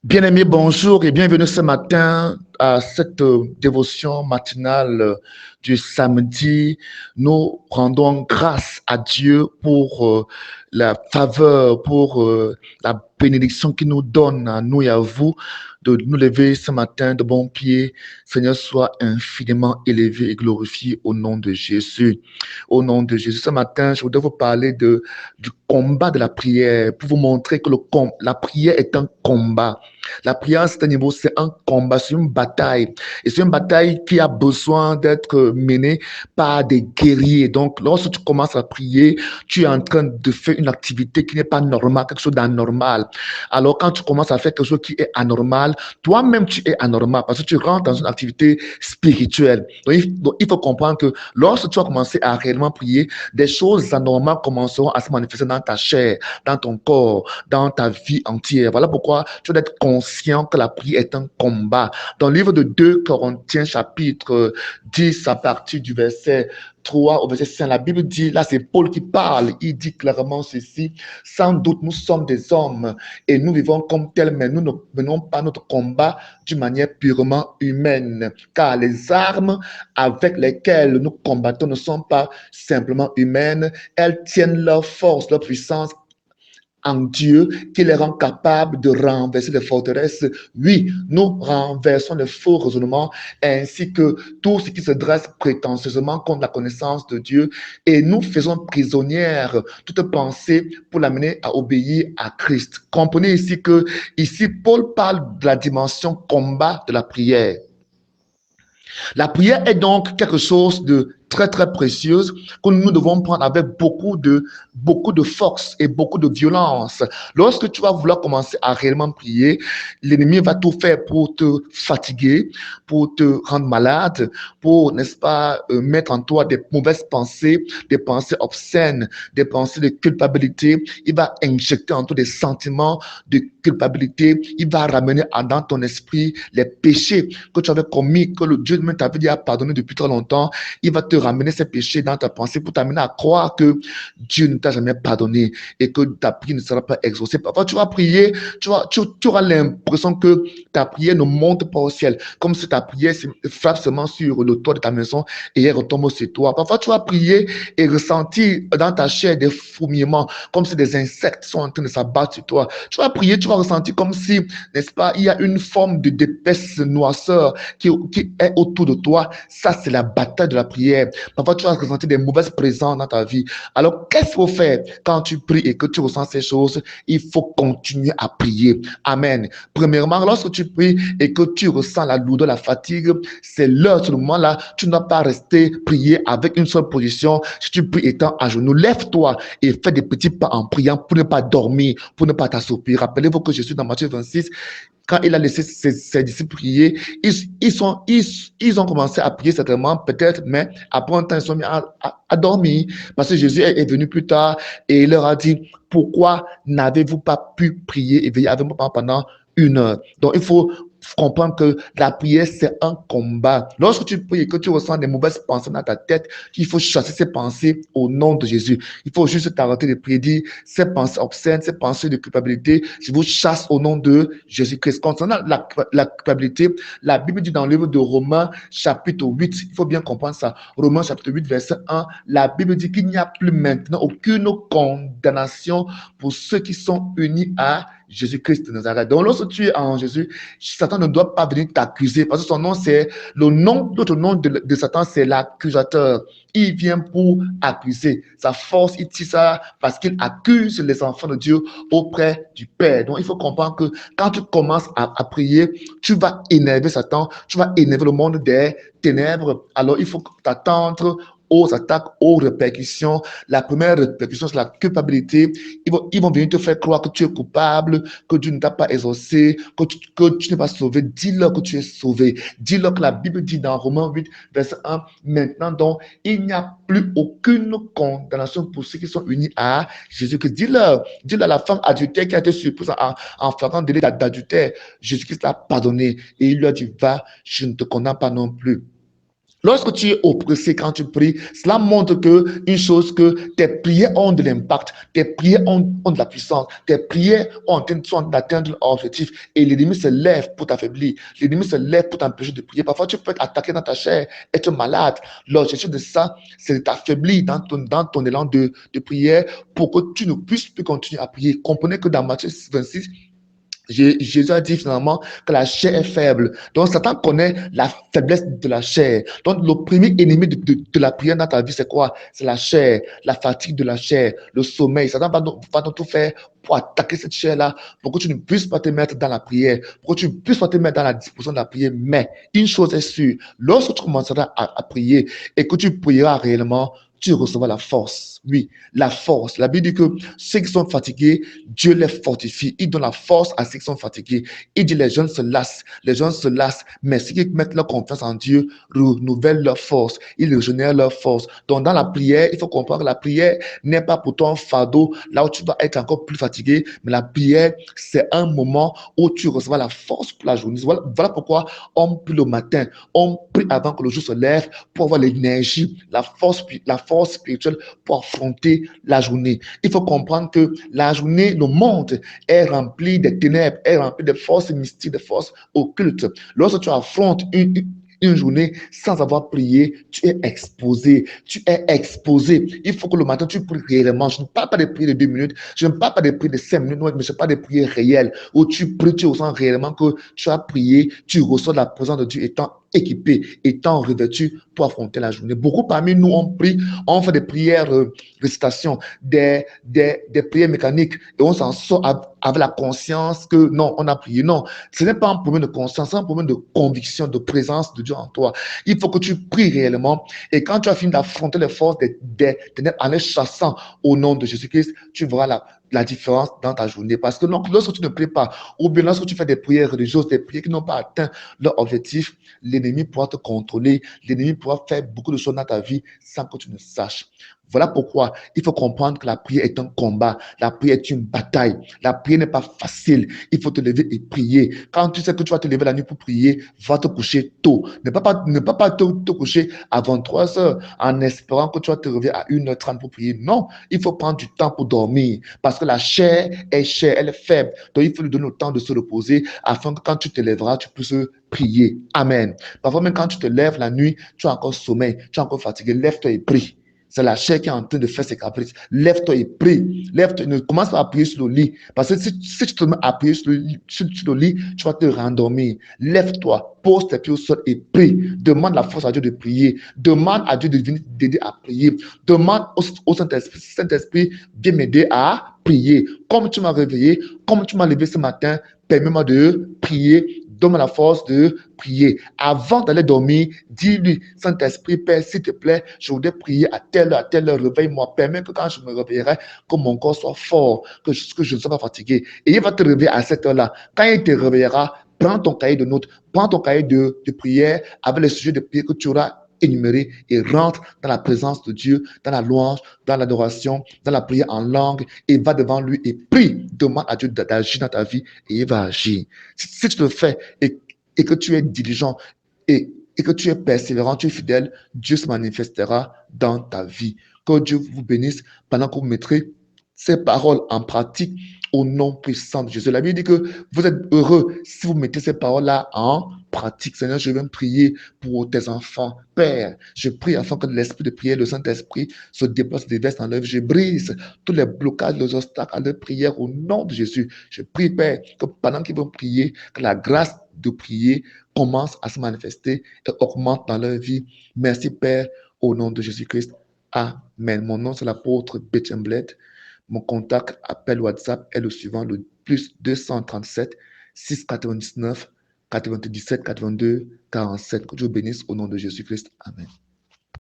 Bien-aimés, bonjour et bienvenue ce matin à cette dévotion matinale du samedi. Nous rendons grâce à Dieu pour la faveur, pour la bénédiction qu'il nous donne à nous et à vous de nous lever ce matin de bon pied. Seigneur, sois infiniment élevé et glorifié au nom de Jésus. Au nom de Jésus. Ce matin, je voudrais vous parler du combat de la prière pour vous montrer que la prière est un combat. La prière à ce niveau, c'est un combat, c'est une bataille. Et c'est une bataille qui a besoin d'être menée par des guerriers. Donc, lorsque tu commences à prier, tu es en train de faire une activité qui n'est pas normale, quelque chose d'anormal. Alors, quand tu commences à faire quelque chose qui est anormal, toi-même, tu es anormal parce que tu rentres dans une activité spirituelle. Donc, il faut comprendre que lorsque tu vas commencer à réellement prier, des choses anormales commenceront à se manifester dans ta chair, dans ton corps, dans ta vie entière. Voilà pourquoi tu dois être conscient que la prière est un combat. Dans le livre de 2 Corinthiens, chapitre 10, à partir du verset 3 au verset 5, la Bible dit, là c'est Paul qui parle, il dit clairement ceci: sans doute nous sommes des hommes et nous vivons comme tels, mais nous ne menons pas notre combat d'une manière purement humaine, car les armes avec lesquelles nous combattons ne sont pas simplement humaines, elles tiennent leur force, leur puissance en Dieu qui les rend capables de renverser les forteresses. Oui, nous renversons les faux raisonnements ainsi que tout ce qui se dresse prétentieusement contre la connaissance de Dieu et nous faisons prisonnière toute pensée pour l'amener à obéir à Christ. Comprenez ici que ici Paul parle de la dimension combat de la prière. La prière est donc quelque chose de très très précieuse que nous devons prendre avec beaucoup de force et beaucoup de violence. Lorsque tu vas vouloir commencer à réellement prier, l'ennemi va tout faire pour te fatiguer, pour te rendre malade, pour, n'est-ce pas, mettre en toi des mauvaises pensées, des pensées obscènes, des pensées de culpabilité. Il va injecter en toi des sentiments de culpabilité. Il va ramener dans ton esprit les péchés que tu avais commis, que le Dieu même t'avait dit à pardonner depuis très longtemps. Il va te ramener ces péchés dans ta pensée pour t'amener à croire que Dieu ne t'a jamais pardonné et que ta prière ne sera pas exaucée. Parfois, tu vas prier, tu auras l'impression que ta prière ne monte pas au ciel, comme si ta prière frappe seulement sur le toit de ta maison et elle retombe sur toi. Parfois, tu vas prier et ressentir dans ta chair des fourmillements, comme si des insectes sont en train de s'abattre sur toi. Tu vas prier, tu vas ressentir comme si, n'est-ce pas, il y a une forme d'épaisse noirceur qui est autour de toi. Ça, c'est la bataille de la prière. Parfois, tu vas ressentir des mauvaises présences dans ta vie. Alors, qu'est-ce qu'il faut faire quand tu pries et que tu ressens ces choses? Il faut continuer à prier. Amen. Premièrement, lorsque tu pries et que tu ressens la lourdeur, la fatigue, c'est l'heure, ce moment-là, tu ne dois pas rester prier avec une seule position. Si tu pries étant à genoux, lève-toi et fais des petits pas en priant pour ne pas dormir, pour ne pas t'assoupir. Rappelez-vous que Jésus, dans Matthieu 26, quand il a laissé ses disciples prier, ils ont commencé à prier certainement, peut-être, mais après un temps, ils sont mis à dormir. Parce que Jésus est venu plus tard et il leur a dit, pourquoi n'avez-vous pas pu prier et veiller avec moi pendant 1 heure? Donc, il faut comprendre que la prière, c'est un combat. Lorsque tu pries et que tu ressens des mauvaises pensées dans ta tête, il faut chasser ces pensées au nom de Jésus. Il faut juste t'arrêter de prier, dire ces pensées obscènes, ces pensées de culpabilité, je vous chasse au nom de Jésus-Christ. Concernant la culpabilité, la Bible dit dans le livre de Romains, chapitre 8, il faut bien comprendre ça. Romains, chapitre 8, verset 1, la Bible dit qu'il n'y a plus maintenant aucune condamnation pour ceux qui sont unis à Jésus-Christ de Nazareth. Donc, lorsque tu es en Jésus, Satan ne doit pas venir t'accuser parce que son nom, c'est le nom, l'autre nom de Satan, c'est l'accusateur. Il vient pour accuser. Sa force, il tire ça parce qu'il accuse les enfants de Dieu auprès du Père. Donc, il faut comprendre que quand tu commences à prier, tu vas énerver Satan, tu vas énerver le monde des ténèbres. Alors, il faut t'attendre aux attaques, aux répercussions. La première répercussion, c'est la culpabilité. Ils vont venir te faire croire que tu es coupable, que Dieu ne t'a pas exaucé, que tu n'es pas sauvé. Dis-leur que tu es sauvé. Dis-leur que la Bible dit dans Romains 8, verset 1, maintenant donc, il n'y a plus aucune condamnation pour ceux qui sont unis à Jésus-Christ. Dis-leur à la femme adultère qui a été surprise en flagrant délit d'adultère. Jésus-Christ l'a pardonné et il lui a dit, va, je ne te condamne pas non plus. Lorsque tu es oppressé quand tu pries, cela montre que une chose que tes prières ont de l'impact, tes prières ont de la puissance, tes prières sont d'atteindre l'objectif et l'ennemi se lève pour t'affaiblir, l'ennemi se lève pour t'empêcher de prier. Parfois, tu peux être attaqué dans ta chair, être malade. L'objectif de ça, c'est de t'affaiblir dans ton élan de prière pour que tu ne puisses plus continuer à prier. Comprenez que dans Matthieu 26, Jésus a dit finalement que la chair est faible. Donc, Satan connaît la faiblesse de la chair. Donc, le premier ennemi de la prière dans ta vie, c'est quoi? C'est la chair, la fatigue de la chair, le sommeil. Satan va donc tout faire pour attaquer cette chair-là, pour que tu ne puisses pas te mettre dans la prière, pour que tu ne puisses pas te mettre dans la disposition de la prière. Mais une chose est sûre, lorsque tu commenceras à prier et que tu prieras réellement, tu recevras la force. Oui, la force. La Bible dit que ceux qui sont fatigués, Dieu les fortifie. Il donne la force à ceux qui sont fatigués. Il dit les jeunes se lassent. Les jeunes se lassent. Mais ceux qui mettent leur confiance en Dieu renouvellent leur force. Ils régénèrent leur force. Donc, dans la prière, il faut comprendre que la prière n'est pas pour toi un fardeau, là où tu vas être encore plus fatigué. Mais la prière, c'est un moment où tu recevras la force pour la journée. Voilà pourquoi on prie le matin. On prie avant que le jour se lève pour avoir l'énergie, la force spirituelle pour affronter la journée. Il faut comprendre que la journée, le monde est rempli de ténèbres, est rempli de forces mystiques, de forces occultes. Lorsque tu affrontes une journée sans avoir prié, tu es exposé. Tu es exposé. Il faut que le matin, tu pries réellement. Je ne parle pas de prières de 2 minutes. Je ne parle pas de prières de 5 minutes, mais je parle de prières réelles où tu pries, tu ressens réellement que tu as prié, tu reçois la présence de Dieu étant équipé, étant revêtu pour affronter la journée. Beaucoup parmi nous, on prie, on fait des prières, récitations, des prières mécaniques et on s'en sort avec la conscience que non, on a prié. Non, ce n'est pas un problème de conscience, c'est un problème de conviction, de présence de Dieu en toi. Il faut que tu pries réellement et quand tu as fini d'affronter les forces des ténèbres en les chassant au nom de Jésus-Christ, tu verras la différence dans ta journée. Parce que lorsque tu ne pries pas, ou bien lorsque tu fais des prières religieuses, des prières qui n'ont pas atteint leur objectif, l'ennemi pourra te contrôler, l'ennemi pourra faire beaucoup de choses dans ta vie sans que tu ne saches. Voilà pourquoi il faut comprendre que la prière est un combat, la prière est une bataille, la prière n'est pas facile, il faut te lever et prier. Quand tu sais que tu vas te lever la nuit pour prier, va te coucher tôt. Ne pas te coucher à 23 heures en espérant que tu vas te réveiller à 1h30 pour prier. Non, il faut prendre du temps pour dormir parce que la chair est chère, elle est faible. Donc il faut lui donner le temps de se reposer afin que quand tu te lèveras, tu puisses prier. Amen. Parfois même quand tu te lèves la nuit, tu as encore sommeil, tu es encore fatigué, lève-toi et prie. C'est la chair qui est en train de faire ses caprices. Lève-toi et prie. Lève-toi, ne commence pas à prier sur le lit. Parce que si tu te mets à prier sur le lit, tu vas te rendormir. Lève-toi, pose tes pieds au sol et prie. Demande la force à Dieu de prier. Demande à Dieu de venir t'aider à prier. Demande au Saint-Esprit, Saint-Esprit, viens m'aider à prier. Comme tu m'as réveillé, comme tu m'as levé ce matin, permets-moi de prier. Donne-moi la force de prier. Avant d'aller dormir, dis-lui, Saint-Esprit, Père, s'il te plaît, je voudrais prier à telle heure, réveille-moi. Permets que quand je me réveillerai, que mon corps soit fort, que je ne sois pas fatigué. Et il va te réveiller à cette heure-là. Quand il te réveillera, prends ton cahier de notes, prends ton cahier de prière avec les sujets de prière que tu auras énumérés et rentre dans la présence de Dieu, dans la louange, dans l'adoration, dans la prière en langue et va devant lui et prie. Demande à Dieu d'agir dans ta vie et il va agir. Si tu le fais et que tu es diligent et que tu es persévérant, tu es fidèle, Dieu se manifestera dans ta vie. Que Dieu vous bénisse pendant que vous mettrez ces paroles en pratique au nom puissant de Jésus. La Bible dit que vous êtes heureux si vous mettez ces paroles-là en pratique. Seigneur, je vais prier pour tes enfants. Père, je prie afin que l'esprit de prière, le Saint-Esprit se déplace, déverse dans leur vie. Je brise tous les blocages, les obstacles à leur prière au nom de Jésus. Je prie, Père, que pendant qu'ils vont prier, que la grâce de prier commence à se manifester et augmente dans leur vie. Merci, Père, au nom de Jésus-Christ. Amen. Mon nom, c'est l'apôtre Betchambled. Mon contact, appel WhatsApp est le suivant, le plus 237 699 97 82 47. Que Dieu bénisse au nom de Jésus-Christ. Amen.